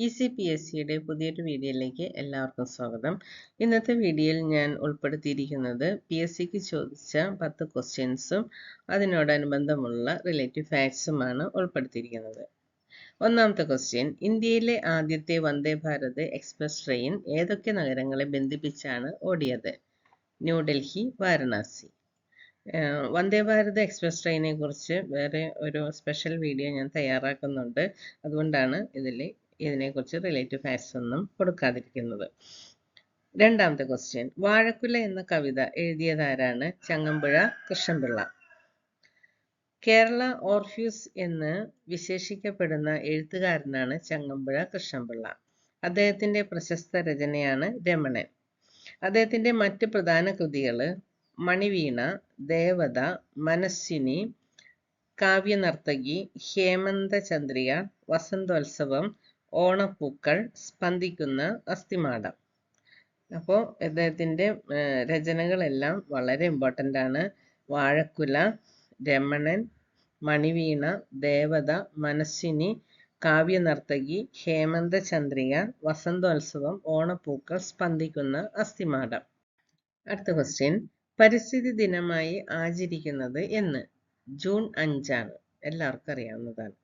ECPSCയുടെ പുതിയൊരു വീഡിയോയിലേക്ക് എല്ലാവർക്കും സ്വാഗതം. ഇന്നത്തെ വീഡിയോയിൽ ഞാൻ ഉൾപ്പെടുത്തിയിരിക്കുന്നത് PSCക്ക് ചോദിച്ച 10 ക്വസ്റ്റ്യൻസും അതിനോടനുബന്ധമുള്ള റിലേറ്റീവ് ഫാക്ട്സുമാണ് ഉൾപ്പെടുത്തിയിരിക്കുന്നത്. ഒന്നാമത്തെ ക്വസ്റ്റ്യൻ, ഇന്ത്യയിലെ ആദ്യത്തെ വന്ദേ ഭാരത് എക്സ്പ്രസ് ട്രെയിൻ ഏതൊക്കെ നഗരങ്ങളെ ബന്ധിപ്പിച്ചാണ് ഓടിയത്? ന്യൂഡൽഹി, വാരണാസി. വന്ദേ ഭാരത് എക്സ്പ്രസ് ട്രെയിനെ കുറിച്ച് വേറെ ഒരു സ്പെഷ്യൽ വീഡിയോ ഞാൻ തയ്യാറാക്കുന്നുണ്ട്. അതുകൊണ്ടാണ് ഇതിനെക്കുറിച്ച് റിലേറ്റീവ് ഫാക്ട്സ് ഒന്നും കൊടുക്കാതിരിക്കുന്നത്. രണ്ടാമത്തെ ക്വസ്റ്റ്യൻ, വാഴക്കുല എന്ന കവിത എഴുതിയതാരാണ്? ചങ്ങമ്പുഴ കൃഷ്ണപിള്ള. കേരള ഓർഫ്യൂസ് എന്ന് വിശേഷിക്കപ്പെടുന്ന എഴുത്തുകാരനാണ് ചങ്ങമ്പുഴ കൃഷ്ണപിള്ള. അദ്ദേഹത്തിന്റെ പ്രശസ്ത രചനയാണ് രമണൻ. അദ്ദേഹത്തിന്റെ മറ്റ് പ്രധാന കൃതികൾ മണിവീണ, ദേവത, മനസ്വിനി, കാവ്യനർത്തകി, ഹേമന്തചന്ദ്രിക, വസന്തോത്സവം, ഓണപ്പൂക്കൾ, സ്പന്ദിക്കുന്ന അസ്ഥിമാടം. അപ്പോൾ അദ്ദേഹത്തിൻ്റെ രചനകളെല്ലാം വളരെ ഇമ്പോർട്ടൻ്റ് ആണ്. വാഴക്കുല, രമണൻ, മണിവീണ, ദേവത, മനസ്വിനി, കാവ്യനർത്തകി, ഹേമന്തചന്ദ്രിക, വസന്തോത്സവം, ഓണപ്പൂക്കൾ, സ്പന്ദിക്കുന്ന അസ്ഥിമാടം. അടുത്ത ക്വസ്റ്റ്യൻ, പരിസ്ഥിതി ദിനമായി ആചരിക്കുന്നത് എന്ന്? ജൂൺ 5 ആണ്. എല്ലാവർക്കും അറിയാവുന്നതാണ്.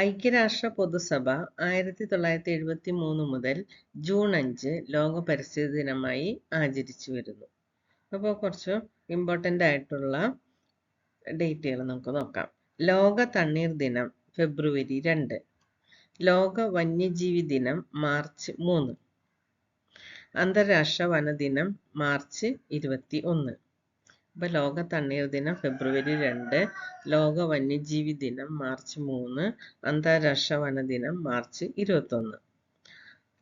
ഐക്യരാഷ്ട്ര പൊതുസഭ 1973 മുതൽ ജൂൺ 5 ലോക പരിസ്ഥിതി ദിനമായി ആചരിച്ചു വരുന്നു. അപ്പോൾ കുറച്ച് ഇമ്പോർട്ടൻ്റ് ആയിട്ടുള്ള ഡേറ്റുകൾ നമുക്ക് നോക്കാം. ലോക തണ്ണീർ ദിനം ഫെബ്രുവരി 2, ലോക വന്യജീവി ദിനം മാർച്ച് 3, അന്താരാഷ്ട്ര വനദിനം മാർച്ച് 21. അപ്പോൾ ലോക തണ്ണീർ ദിനം ഫെബ്രുവരി 2, ലോക വന്യജീവി ദിനം മാർച്ച് 3, അന്താരാഷ്ട്ര വനദിനം മാർച്ച് 21.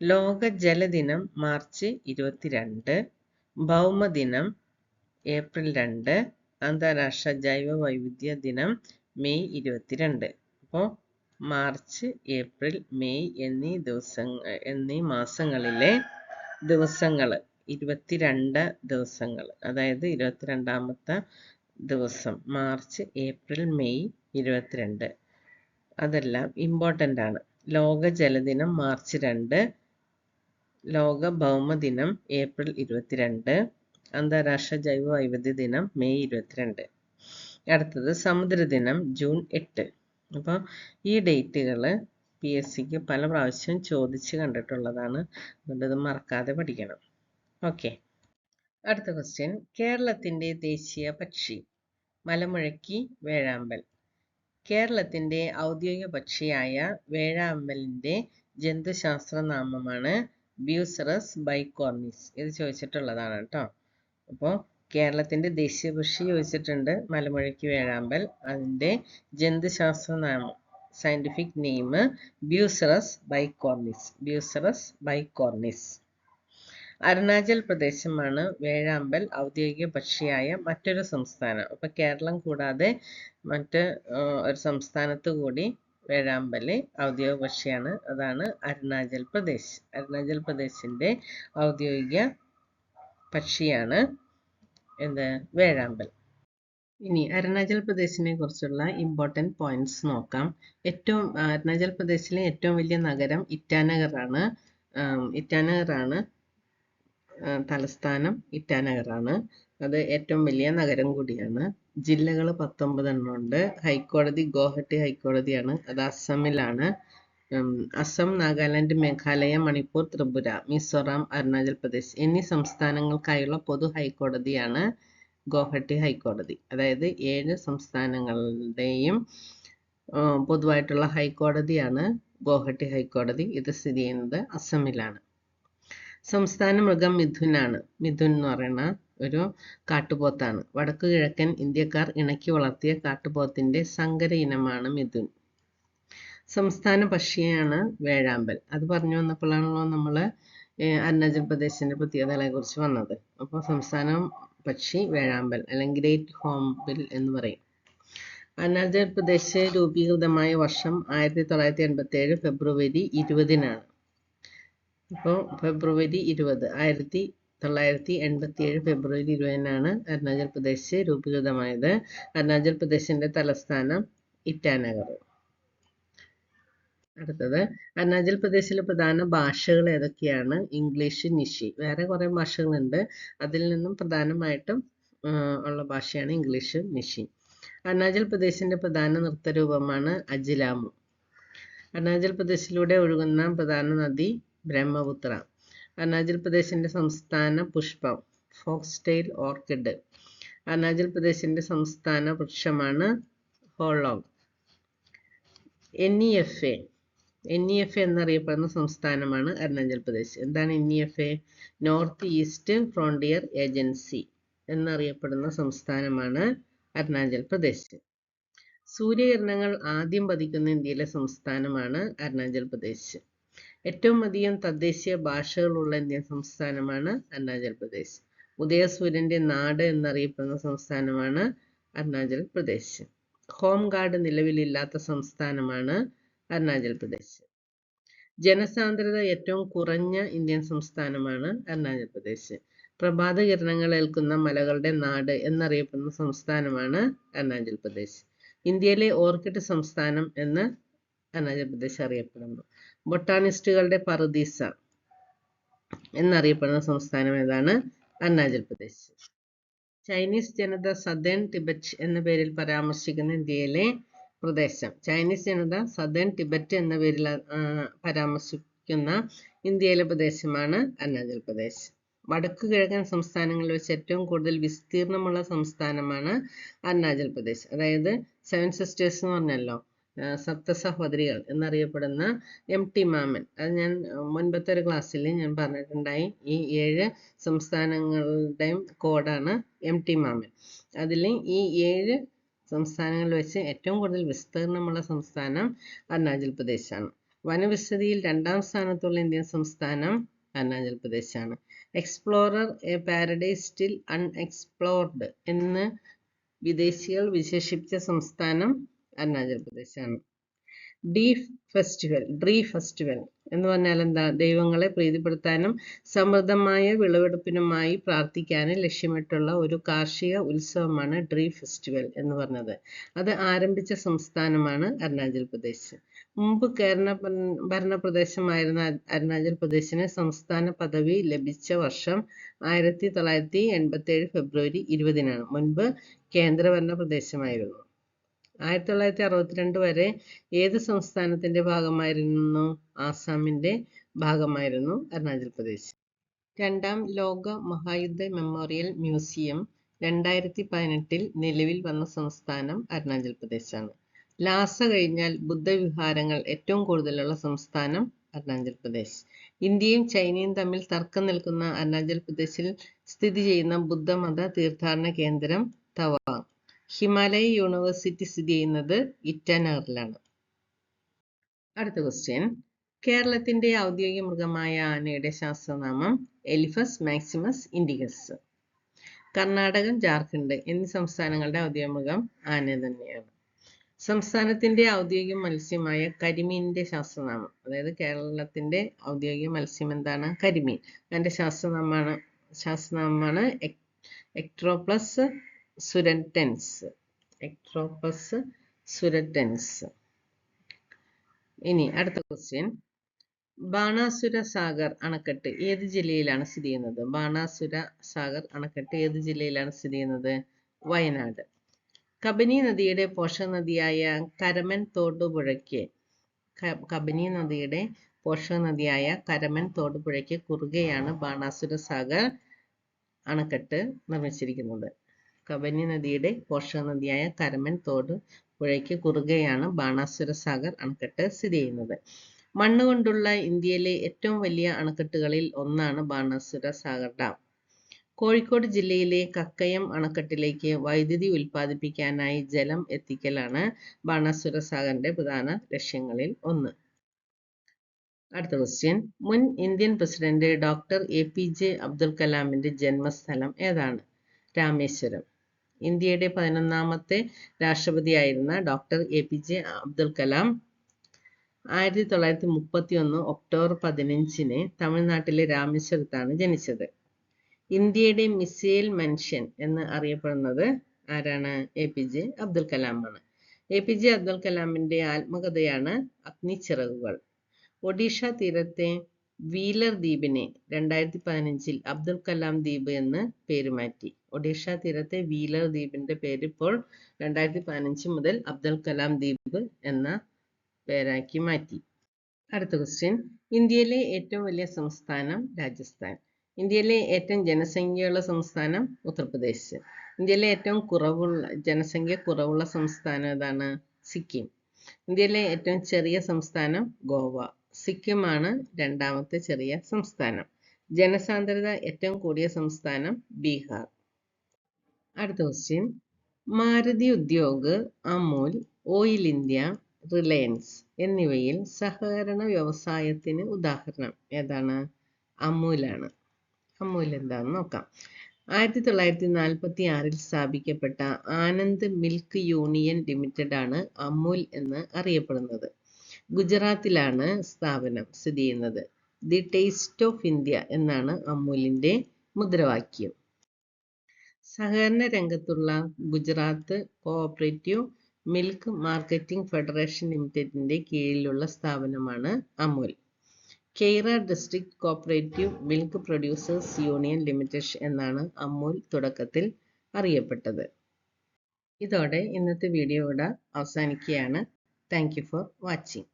ലോക ജലദിനം മാർച്ച് 22, ഭൗമദിനം ഏപ്രിൽ 2, അന്താരാഷ്ട്ര ജൈവ വൈവിധ്യ ദിനം മെയ് 22. അപ്പോൾ മാർച്ച്, ഏപ്രിൽ, മെയ് എന്നീ മാസങ്ങളിലെ ദിവസങ്ങൾ 22 ദിവസങ്ങൾ, അതായത് 22ാമത്തെ ദിവസം മാർച്ച്, ഏപ്രിൽ, മെയ് 22, അതെല്ലാം ഇമ്പോർട്ടൻ്റ് ആണ്. ലോക ജലദിനം മാർച്ച് 2, ലോക ഭൗമദിനം ഏപ്രിൽ 22, അന്താരാഷ്ട്ര ജൈവ വൈവിധ്യ ദിനം മെയ് 22. അടുത്തത് സമുദ്രദിനം ജൂൺ 8. അപ്പോൾ ഈ ഡേറ്റുകൾ PSCക്ക് പല പ്രാവശ്യം ചോദിച്ച് കണ്ടിട്ടുള്ളതാണ്. അതുകൊണ്ട് ഇത് മറക്കാതെ പഠിക്കണം. ഓക്കെ. അടുത്ത ക്വസ്റ്റ്യൻ, കേരളത്തിൻ്റെ ദേശീയ പക്ഷി? മലമുഴക്കി, വേഴാമ്പൽ. കേരളത്തിൻ്റെ ഔദ്യോഗിക പക്ഷിയായ വേഴാമ്പലിൻ്റെ ജന്തുശാസ്ത്ര നാമമാണ് ബ്യൂസറസ് ബൈകോർണിസ്. ഇത് ചോദിച്ചിട്ടുള്ളതാണ് കേട്ടോ. അപ്പോൾ കേരളത്തിൻ്റെ ദേശീയ പക്ഷി ചോദിച്ചിട്ടുണ്ട്, മലമുഴക്കി വേഴാമ്പൽ. അതിൻ്റെ ജന്തുശാസ്ത്ര നാമം, സയൻറ്റിഫിക് നെയിം ബ്യൂസറസ് ബൈകോർണിസ്. ബ്യൂസറസ് ബൈകോർണിസ്. അരുണാചൽ പ്രദേശമാണ് വേഴാമ്പൽ ഔദ്യോഗിക പക്ഷിയായ മറ്റൊരു സംസ്ഥാനം. അപ്പോൾ കേരളം കൂടാതെ മറ്റ് ഒരു സംസ്ഥാനത്ത് കൂടി വേഴാമ്പൽ ഔദ്യോഗിക പക്ഷിയാണ്. അതാണ് അരുണാചൽ പ്രദേശ്. അരുണാചൽ പ്രദേശിൻ്റെ ഔദ്യോഗിക പക്ഷിയാണ് വേഴാമ്പൽ. ഇനി അരുണാചൽ പ്രദേശിനെ കുറിച്ചുള്ള ഇമ്പോർട്ടൻറ്റ് പോയിന്റ്സ് നോക്കാം. അരുണാചൽ പ്രദേശിലെ ഏറ്റവും വലിയ നഗരം ഇറ്റാനഗറാണ്. ഇറ്റാനഗറാണ് തലസ്ഥാനം. ഇറ്റാനഗറാണ്. അത് ഏറ്റവും വലിയ നഗരം കൂടിയാണ്. ജില്ലകൾ 19 എണ്ണമുണ്ട്. ഹൈക്കോടതി ഗോഹട്ടി ഹൈക്കോടതിയാണ്. അത് അസമിലാണ്. അസം, നാഗാലാൻഡ്, മേഘാലയ, മണിപ്പൂർ, ത്രിപുര, മിസോറാം, അരുണാചൽ പ്രദേശ് എന്നീ സംസ്ഥാനങ്ങൾക്കായുള്ള പൊതു ഹൈക്കോടതിയാണ് ഗോഹട്ടി ഹൈക്കോടതി. അതായത് 7 സംസ്ഥാനങ്ങളുടെയും പൊതുവായിട്ടുള്ള ഹൈക്കോടതിയാണ് ഗോഹട്ടി ഹൈക്കോടതി. ഇത് സ്ഥിതി ചെയ്യുന്നത് അസമിലാണ്. സംസ്ഥാന മൃഗം മിഥുനാണ്. മിഥുൻ എന്ന് പറയുന്ന ഒരു കാട്ടുപോത്താണ്. വടക്കു കിഴക്കൻ ഇന്ത്യക്കാർ ഇണക്കി വളർത്തിയ കാട്ടുപോത്തിന്റെ സങ്കര ഇനമാണ് മിഥുൻ. സംസ്ഥാന പക്ഷിയാണ് വേഴാമ്പൽ. അത് പറഞ്ഞു വന്നപ്പോഴാണല്ലോ നമ്മൾ അരുണാചൽ പ്രദേശിന്റെ പ്രത്യേകതകളെ കുറിച്ച് വന്നത്. അപ്പോൾ സംസ്ഥാന പക്ഷി വേഴാമ്പൽ, അല്ലെങ്കിൽ ഗ്രേറ്റ് ഹോംബിൽ എന്ന് പറയും. അരുണാചൽ പ്രദേശ് രൂപീകൃതമായ വർഷം 1987 ഫെബ്രുവരി 20-നാണ്. അപ്പോൾ ഫെബ്രുവരി 20, 1987 ഫെബ്രുവരി 20-നാണ് അരുണാചൽ പ്രദേശ് രൂപീകൃതമായത്. അരുണാചൽ പ്രദേശിന്റെ തലസ്ഥാനം ഇറ്റാനഗർ. അടുത്തത് അരുണാചൽ പ്രദേശിലെ പ്രധാന ഭാഷകൾ ഏതൊക്കെയാണ്? ഇംഗ്ലീഷ്, നിഷി. വേറെ കുറെ ഭാഷകളുണ്ട്. അതിൽ നിന്നും പ്രധാനമായിട്ടും ഉള്ള ഭാഷയാണ് ഇംഗ്ലീഷ്, നിഷി. അരുണാചൽ പ്രദേശിന്റെ പ്രധാന നൃത്തരൂപമാണ് അജിലാമു. അരുണാചൽ പ്രദേശിലൂടെ ഒഴുകുന്ന പ്രധാന നദി ബ്രഹ്മപുത്ര. അരുണാചൽ പ്രദേശിന്റെ സംസ്ഥാന പുഷ്പം ഫോക്സ്ടെയിൽ ഓർക്കിഡ്. അരുണാചൽ പ്രദേശിന്റെ സംസ്ഥാന വൃക്ഷമാണ് ഹോളോങ്. NEFA എന്നറിയപ്പെടുന്ന സംസ്ഥാനമാണ് അരുണാചൽ പ്രദേശ്. എന്താണ് NEFA? North east frontier agency എന്നറിയപ്പെടുന്ന സംസ്ഥാനമാണ് അരുണാചൽ പ്രദേശ്. സൂര്യകിരണങ്ങൾ ആദ്യം പതിക്കുന്ന ഇന്ത്യയിലെ സംസ്ഥാനമാണ് അരുണാചൽ പ്രദേശ്. ഏറ്റവും അധികം തദ്ദേശീയ ഭാഷകളുള്ള ഇന്ത്യൻ സംസ്ഥാനമാണ് അരുണാചൽ പ്രദേശ്. ഉദയസൂര്യന്റെ നാട് എന്നറിയപ്പെടുന്ന സംസ്ഥാനമാണ് അരുണാചൽ പ്രദേശ്. ഹോം ഗാർഡ് നിലവിലില്ലാത്ത സംസ്ഥാനമാണ് അരുണാചൽ പ്രദേശ്. ജനസാന്ദ്രത ഏറ്റവും കുറഞ്ഞ ഇന്ത്യൻ സംസ്ഥാനമാണ് അരുണാചൽ പ്രദേശ്. പ്രഭാത കിരണങ്ങൾ ഏൽക്കുന്ന മലകളുടെ നാട് എന്നറിയപ്പെടുന്ന സംസ്ഥാനമാണ് അരുണാചൽ പ്രദേശ്. ഇന്ത്യയിലെ ഓർക്കിഡ് സംസ്ഥാനം എന്ന് അരുണാചൽ പ്രദേശ് അറിയപ്പെടുന്നു. ബൊട്ടാണിസ്റ്റുകളുടെ പറുദീസ എന്നറിയപ്പെടുന്ന സംസ്ഥാനം ഏതാണ്? അരുണാചൽ പ്രദേശ്. ചൈനീസ് ജനത സദേൺ ടിബറ്റ് എന്ന പേരിൽ പരാമർശിക്കുന്ന ഇന്ത്യയിലെ പ്രദേശം. ചൈനീസ് ജനത സദേൺ ടിബറ്റ് എന്ന പേരിൽ പരാമർശിക്കുന്ന ഇന്ത്യയിലെ പ്രദേശമാണ് അരുണാചൽ പ്രദേശ്. വടക്കു കിഴക്കൻ സംസ്ഥാനങ്ങളിൽ വെച്ച് ഏറ്റവും കൂടുതൽ വിസ്തീർണമുള്ള സംസ്ഥാനമാണ് അരുണാചൽ പ്രദേശ്. അതായത് 7 സിസ്റ്റേഴ്സ് എന്ന് പറഞ്ഞല്ലോ, സപ്ത സഹോദരികൾ എന്നറിയപ്പെടുന്ന MT മാമൻ. അത് ഞാൻ മുൻപത്തെ ഒരു ക്ലാസ്സിൽ ഞാൻ പറഞ്ഞിട്ടുണ്ടായി. ഈ 7 സംസ്ഥാനങ്ങളുടെയും കോഡാണ് MT മാമൻ. അതിൽ ഈ 7 സംസ്ഥാനങ്ങളിൽ വെച്ച് ഏറ്റവും കൂടുതൽ വിസ്തീർണമുള്ള സംസ്ഥാനം അരുണാചൽ പ്രദേശാണ്. വനവിസ്തൃതിയിൽ 2ാം സ്ഥാനത്തുള്ള ഇന്ത്യൻ സംസ്ഥാനം അരുണാചൽ പ്രദേശാണ്. Explorer a paradise still unexplored എന്ന് വിദേശികൾ വിശേഷിപ്പിച്ച സംസ്ഥാനം അരുണാചൽ പ്രദേശാണ്. ഡ്രീ ഫെസ്റ്റിവൽ എന്ന് പറഞ്ഞാൽ എന്താ? ദൈവങ്ങളെ പ്രീതിപ്പെടുത്താനും സമൃദ്ധമായ വിളവെടുപ്പിനുമായി പ്രാർത്ഥിക്കാനും ലക്ഷ്യമിട്ടുള്ള ഒരു കാർഷിക ഉത്സവമാണ് ഡ്രീ ഫെസ്റ്റിവൽ എന്ന് പറഞ്ഞത്. അത് ആരംഭിച്ച സംസ്ഥാനമാണ് അരുണാചൽ പ്രദേശ്. മുമ്പ് കേരള ഭരണപ്രദേശമായിരുന്ന അരുണാചൽ പ്രദേശിന് സംസ്ഥാന പദവി ലഭിച്ച വർഷം 1987 ഫെബ്രുവരി 20-നാണ്. മുൻപ് കേന്ദ്രഭരണ പ്രദേശമായിരുന്നു. 1962 വരെ ഏത് സംസ്ഥാനത്തിന്റെ ഭാഗമായിരുന്നു? ആസാമിന്റെ ഭാഗമായിരുന്നു അരുണാചൽ പ്രദേശ്. 2ാം ലോക മഹായുദ്ധ മെമ്മോറിയൽ മ്യൂസിയം 2018 നിലവിൽ വന്ന സംസ്ഥാനം അരുണാചൽ പ്രദേശാണ്. ലാസ കഴിഞ്ഞാൽ ബുദ്ധവിഹാരങ്ങൾ ഏറ്റവും കൂടുതലുള്ള സംസ്ഥാനം അരുണാചൽ പ്രദേശ്. ഇന്ത്യയും ചൈനയും തമ്മിൽ തർക്കം നിൽക്കുന്ന അരുണാചൽ പ്രദേശിൽ സ്ഥിതി ചെയ്യുന്ന ബുദ്ധമത തീർത്ഥാടന കേന്ദ്രം തവാങ്. ഹിമാലയ യൂണിവേഴ്സിറ്റി സ്ഥിതി ചെയ്യുന്നത് ഇറ്റാനഗറിലാണ്. അടുത്ത ക്വസ്റ്റ്യൻ. കേരളത്തിന്റെ ഔദ്യോഗിക മൃഗമായ ആനയുടെ ശാസ്ത്രനാമം എലിഫസ് മാക്സിമസ് ഇൻഡിക്കസ്. കർണാടകം, ജാർഖണ്ഡ് എന്നീ സംസ്ഥാനങ്ങളുടെ ഔദ്യോഗിക മൃഗം ആന തന്നെയാണ്. സംസ്ഥാനത്തിന്റെ ഔദ്യോഗിക മത്സ്യമായ കരിമീനിന്റെ ശാസ്ത്രനാമം, അതായത് കേരളത്തിന്റെ ഔദ്യോഗിക മത്സ്യം എന്താണ്? കരിമീൻ. അതിന്റെ ശാസ്ത്രനാമമാണ് എക്ട്രോപ്ലസ് സുരറ്റൻസ്. ഇനി അടുത്ത ക്വസ്റ്റ്യൻ. ബാണാസുര സാഗർ അണക്കെട്ട് ഏത് ജില്ലയിലാണ് സ്ഥിതി ചെയ്യുന്നത്? ബാണാസുര സാഗർ അണക്കെട്ട് ഏത് ജില്ലയിലാണ് സ്ഥിതി ചെയ്യുന്നത്? വയനാട്. കബനി നദിയുടെ പോഷക നദിയായ കരമൻ തോടുപുഴയ്ക്ക് കുറുകെയാണ് ബാണാസുര സാഗർ അണക്കെട്ട് നിർമ്മിച്ചിരിക്കുന്നത്. കബനി നദിയുടെ പോഷക നദിയായ കരമൻ തോടുപുഴയ്ക്ക് കുറുകെയാണ് ബാണാസുര സാഗർ അണക്കെട്ട് സ്ഥിതി ചെയ്യുന്നത്. മണ്ണ് കൊണ്ടുള്ള ഇന്ത്യയിലെ ഏറ്റവും വലിയ അണക്കെട്ടുകളിൽ ഒന്നാണ് ബാണാസുര സാഗർ ഡാം. കോഴിക്കോട് ജില്ലയിലെ കക്കയം അണക്കെട്ടിലേക്ക് വൈദ്യുതി ഉൽപ്പാദിപ്പിക്കാനായി ജലം എത്തിക്കലാണ് ബാണാസുര സാഗറിന്റെ പ്രധാന ലക്ഷ്യങ്ങളിൽ ഒന്ന്. അടുത്ത ക്വസ്റ്റ്യൻ. മുൻ Indian president doctor APJ Abdul കലാമിന്റെ ജന്മസ്ഥലം ഏതാണ്? രാമേശ്വരം. ഇന്ത്യയുടെ 11ാമത്തെ രാഷ്ട്രപതിയായിരുന്ന doctor APJ Abdul Kalam 1931 October 15-ന് തമിഴ്നാട്ടിലെ രാമേശ്വരത്താണ് ജനിച്ചത്. ഇന്ത്യയുടെ മിസൈൽ മനുഷ്യൻ എന്ന് അറിയപ്പെടുന്നത് ആരാണ്? APJ അബ്ദുൽ കലാമാണ്. APJ അബ്ദുൽ കലാമിന്റെ ആത്മകഥയാണ് അഗ്നിച്ചിറകുകൾ. ഒഡീഷ തീരത്തെ വീലർ ദ്വീപിനെ 2015 അബ്ദുൽ കലാം ദ്വീപ് എന്ന് പേരുമാറ്റി. ഒഡീഷ തീരത്തെ വീലർ ദ്വീപിന്റെ പേര് ഇപ്പോൾ 2015 മുതൽ അബ്ദുൽ കലാം ദ്വീപ് എന്ന പേരാക്കി മാറ്റി. അടുത്ത ക്വസ്റ്റ്യൻ, ഇന്ത്യയിലെ ഏറ്റവും വലിയ സംസ്ഥാനം രാജസ്ഥാൻ. ഇന്ത്യയിലെ ഏറ്റവും ജനസംഖ്യയുള്ള സംസ്ഥാനം ഉത്തർപ്രദേശ്. ഇന്ത്യയിലെ ഏറ്റവും ജനസംഖ്യ കുറവുള്ള സംസ്ഥാനം ഏതാണ്? സിക്കിം. ഇന്ത്യയിലെ ഏറ്റവും ചെറിയ സംസ്ഥാനം ഗോവ. സിക്കിമാണ് രണ്ടാമത്തെ ചെറിയ സംസ്ഥാനം. ജനസാന്ദ്രത ഏറ്റവും കൂടിയ സംസ്ഥാനം ബീഹാർ. അടുത്ത question, Maruti Udyog, Amul, oil India, Reliance എന്നിവയിൽ സഹകരണ വ്യവസായത്തിന് ഉദാഹരണം ഏതാണ്? അമുലാണ്. അമുൽ എന്താണെന്ന് നോക്കാം. 1946 സ്ഥാപിക്കപ്പെട്ട ആനന്ദ് മിൽക്ക് യൂണിയൻ ലിമിറ്റഡ് ആണ് അമുൽ എന്ന് അറിയപ്പെടുന്നത്. ഗുജറാത്തിലാണ് സ്ഥാപനം സ്ഥിതി ചെയ്യുന്നത്. ദി ടേസ്റ്റ് ഓഫ് ഇന്ത്യ എന്നാണ് അമുലിന്റെ മുദ്രാവാക്യം. സഹകരണ രംഗത്തുള്ള Gujarat cooperative milk marketing federation ലിമിറ്റഡിന്റെ കീഴിലുള്ള സ്ഥാപനമാണ് Amul. Kaira district cooperative milk producers union limited എന്നാണ് അമുൽ തുടക്കത്തിൽ അറിയപ്പെട്ടത്. ഇതോടെ ഇന്നത്തെ വീഡിയോ ഇവിടെ അവസാനിക്കുകയാണ്. Thank you for watching.